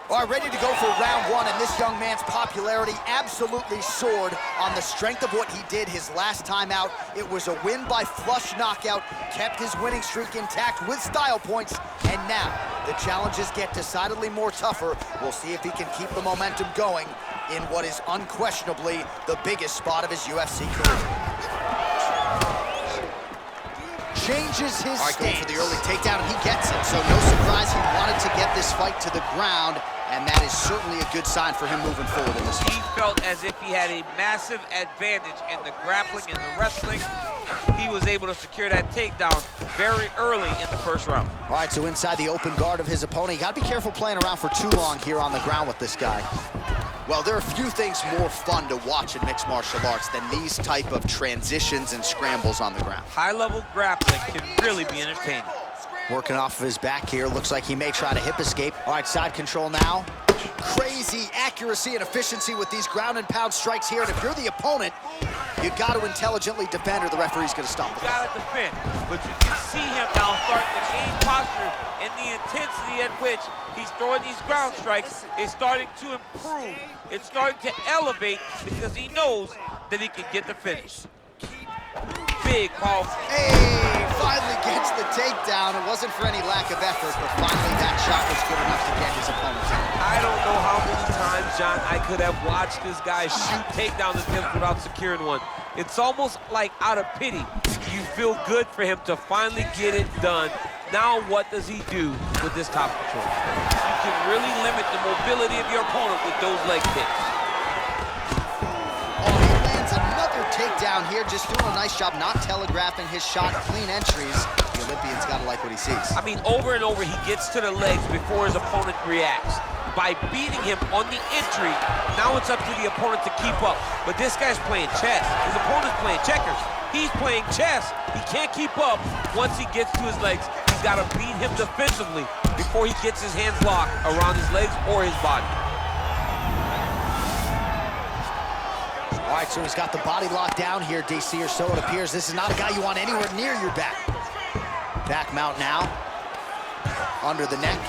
All right, ready to go for round one, and this young man's popularity absolutely soared on the strength of what he did his last time out. It was a win by flush knockout, kept his winning streak intact with style points, and now the challenges get decidedly more tougher. We'll see if he can keep the momentum going in what is unquestionably the biggest spot of his UFC career. Changes his stance. Going for the early takedown, and he gets it. So no surprise he wanted to get this fight to the ground, and that is certainly a good sign for him moving forward in this fight. He felt as if he had a massive advantage in the grappling and the wrestling. He was able to secure that takedown very early in the first round. All right, so inside the open guard of his opponent, you got to be careful playing around for too long here on the ground with this guy. Well, there are few things more fun to watch in mixed martial arts than these type of transitions and scrambles on the ground. High-level grappling can really be entertaining. Working off of his back here, looks like he may try to hip escape. All right, side control now. Crazy accuracy and efficiency with these ground and pound strikes here, and if you're the opponent, you got to intelligently defend or the referee's going to stop it. You got to defend, but you can see him now starting to gain posture, and the intensity at which he's throwing these ground strikes is starting to improve. It's starting to elevate because he knows that he can get the finish. Big, powerful. Hey, finally gets the takedown. It wasn't for any lack of effort, but finally that shot was good enough to get his opponent out. I don't know how many times, John, I could have watched this guy shoot takedown attempts without securing one. It's almost like out of pity. You feel good for him to finally get it done. Now what does he do with this top control? You can really limit the mobility of your opponent with those leg kicks. Oh, he lands another takedown here, just doing a nice job not telegraphing his shot, clean entries. The Olympian's got to like what he sees. I mean, over and over, he gets to the legs before his opponent reacts. By beating him on the entry, now it's up to the opponent to keep up. But this guy's playing chess. His opponent's playing checkers. He's playing chess. He can't keep up once he gets to his legs. He's got to beat him defensively before he gets his hands locked around his legs or his body. All right, so he's got the body locked down here, DC, or so it appears. This is not a guy you want anywhere near your back. Back mount now. Under the neck.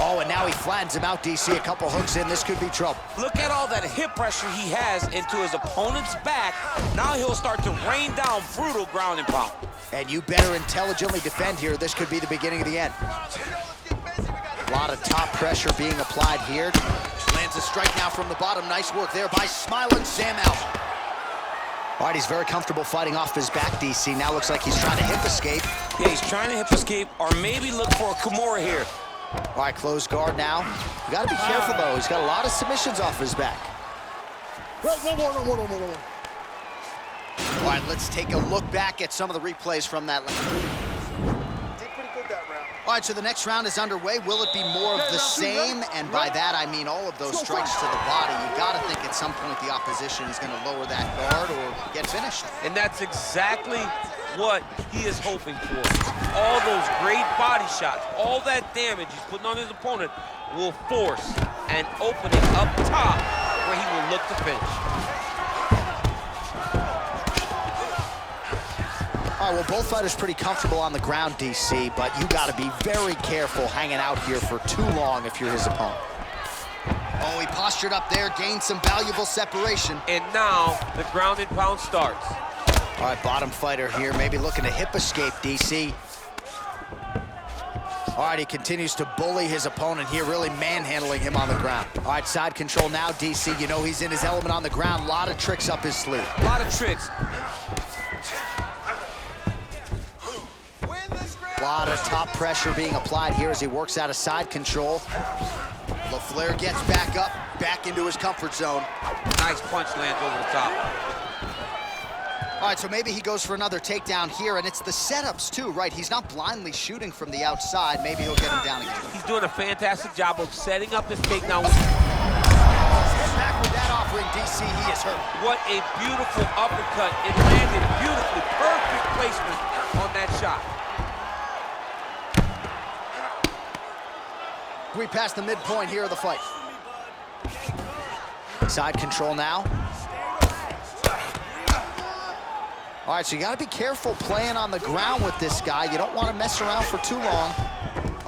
Oh, and now he flattens him out, DC. A couple hooks in. This could be trouble. Look at all that hip pressure he has into his opponent's back. Now he'll start to rain down brutal ground and pound. And you better intelligently defend here. This could be the beginning of the end. A lot of top pressure being applied here. Lands a strike now from the bottom. Nice work there by smiling Sam out. All right, he's very comfortable fighting off his back, DC. Now looks like he's trying to hip escape. Yeah, he's trying to hip escape or maybe look for a Kimura here. All right, closed guard now. You got to be careful, though. He's got a lot of submissions off his back. All right, let's take a look back at some of the replays from that. Did pretty good that round. All right, so the next round is underway. Will it be more of the same? And by that, I mean all of those strikes to the body. You got to think at some point the opposition is going to lower that guard or get finished. And that's exactly what he is hoping for. All those great body shots, all that damage he's putting on his opponent will force an opening up top where he will look to finish. All right, well, both fighters pretty comfortable on the ground, DC, but you got to be very careful hanging out here for too long if you're his opponent. Oh, he postured up there, gained some valuable separation. And now the ground and pound starts. All right, bottom fighter here, maybe looking to hip escape, DC. All right, he continues to bully his opponent here, really manhandling him on the ground. All right, side control now, DC. You know he's in his element on the ground. A lot of tricks up his sleeve. A lot of tricks. A lot of top pressure being applied here as he works out of side control. LaFleur gets back up, back into his comfort zone. Nice punch lands over the top. All right, so maybe he goes for another takedown here, and it's the setups too, right? He's not blindly shooting from the outside. Maybe he'll get him down again. He's doing a fantastic job of setting up his takedown. Back with that offering, DC, he is hurt. What a beautiful uppercut. It landed beautifully. Perfect placement on that shot. We passed the midpoint here of the fight. Side control now. All right, so you got to be careful playing on the ground with this guy. You don't want to mess around for too long.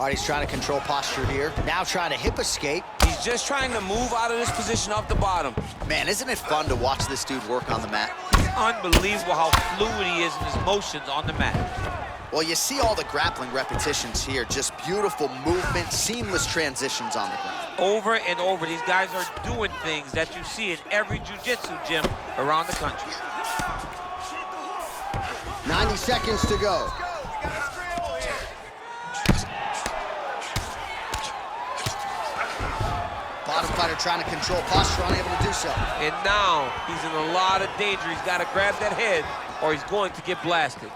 All right, he's trying to control posture here. Now trying to hip escape. He's just trying to move out of this position off the bottom. Man, isn't it fun to watch this dude work on the mat? It's unbelievable how fluid he is in his motions on the mat. Well, you see all the grappling repetitions here. Just beautiful movement, seamless transitions on the ground. Over and over, these guys are doing things that you see in every jiu-jitsu gym around the country. 90 seconds to go. Bottom fighter trying to control posture, unable to do so. And now he's in a lot of danger. He's got to grab that head or he's going to get blasted.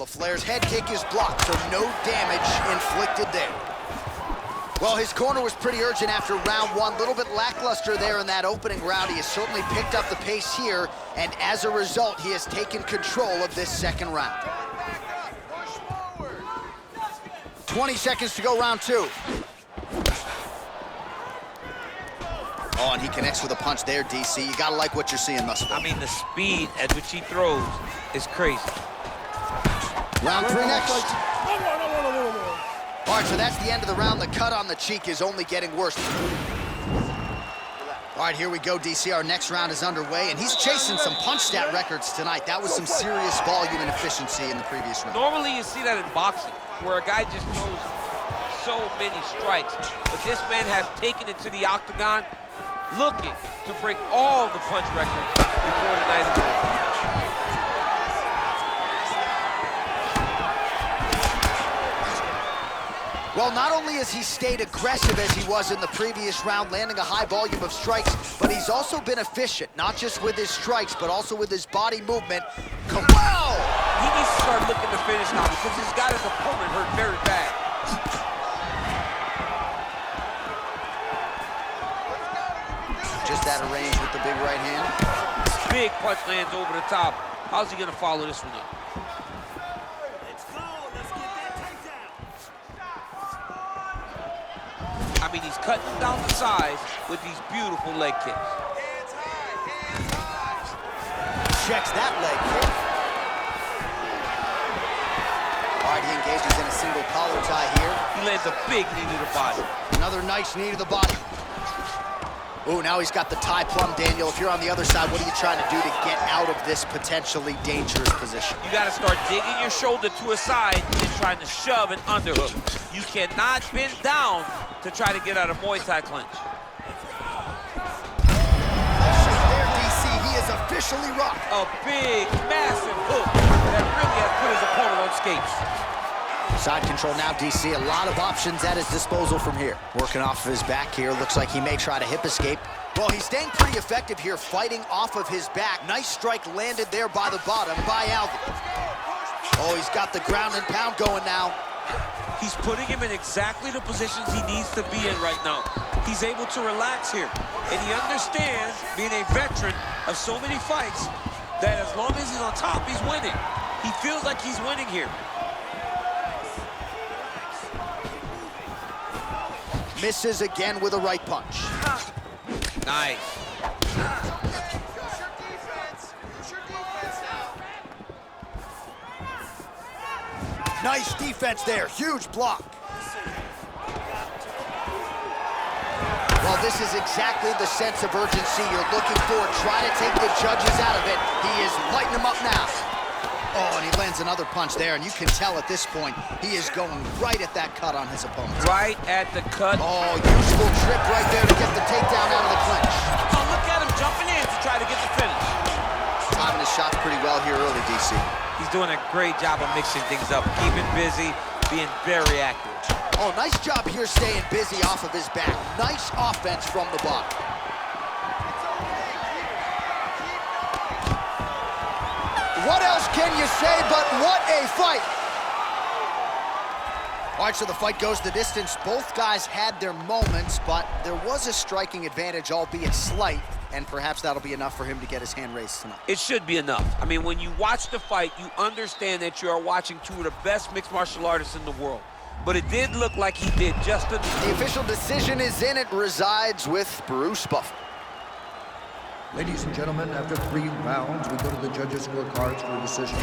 LaFleur's head kick is blocked, so no damage inflicted there. Well, his corner was pretty urgent after round one. A little bit lackluster there in that opening round. He has certainly picked up the pace here, and as a result, he has taken control of this second round. 20 seconds to go, round two. Oh, and he connects with a punch there, DC. You gotta like what you're seeing thus far. I mean, the speed at which he throws is crazy. Round three next. All right, so that's the end of the round. The cut on the cheek is only getting worse. All right, here we go, DC. Our next round is underway, and he's chasing some punch stat records tonight. That was some serious volume and efficiency in the previous round. Normally, you see that in boxing, where a guy just throws so many strikes. But this man has taken it to the octagon, looking to break all the punch records before the night is over. Well, not only has he stayed aggressive as he was in the previous round, landing a high volume of strikes, but he's also been efficient, not just with his strikes, but also with his body movement. Wow! He needs to start looking to finish now because he's got his opponent hurt very bad. Just out of range with the big right hand. Big punch lands over the top. How's he going to follow this one up? I mean, he's cutting down the size with these beautiful leg kicks. Checks that leg kick. All right, he engages in a single collar tie here. He lands a big knee to the body. Another nice knee to the body. Oh, now he's got the tie plum, Daniel. If you're on the other side, what are you trying to do to get out of this potentially dangerous position? You got to start digging your shoulder to a side and trying to shove an underhook. You cannot bend down to try to get out of Muay Thai clinch. There, DC, he is officially rocked. A big, massive hook that really has put his opponent on skates. Side control now, DC. A lot of options at his disposal from here. Working off of his back here. Looks like he may try to hip escape. Well, he's staying pretty effective here, fighting off of his back. Nice strike landed there by the bottom by Alvin. Oh, he's got the ground and pound going now. He's putting him in exactly the positions he needs to be in right now. He's able to relax here. And he understands, being a veteran of so many fights, that as long as he's on top, he's winning. He feels like he's winning here. Misses again with a right punch. Nice. Nice defense there. Huge block. Well, this is exactly the sense of urgency you're looking for. Try to take the judges out of it. He is lighting them up now. Oh, and he lands another punch there, and you can tell at this point, he is going right at that cut on his opponent. Right at the cut. Oh, useful trip right there to get the takedown out of the clinch. Oh, look at him jumping in to try to get the finish. Timing his shots pretty well here early, DC. He's doing a great job of mixing things up, keeping busy, being very accurate. Oh, nice job here staying busy off of his back. Nice offense from the bottom. What else can you say but what a fight? All right, so the fight goes the distance. Both guys had their moments, but there was a striking advantage, albeit slight, and perhaps that'll be enough for him to get his hand raised tonight. It should be enough. I mean, when you watch the fight, you understand that you are watching two of the best mixed martial artists in the world. But it did look like he did just enough. The official decision is in. It resides with Bruce Buffer. Ladies and gentlemen, after 3 rounds, we go to the judges' scorecards for a decision.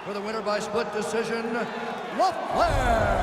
For the winner by split decision, LaFleur.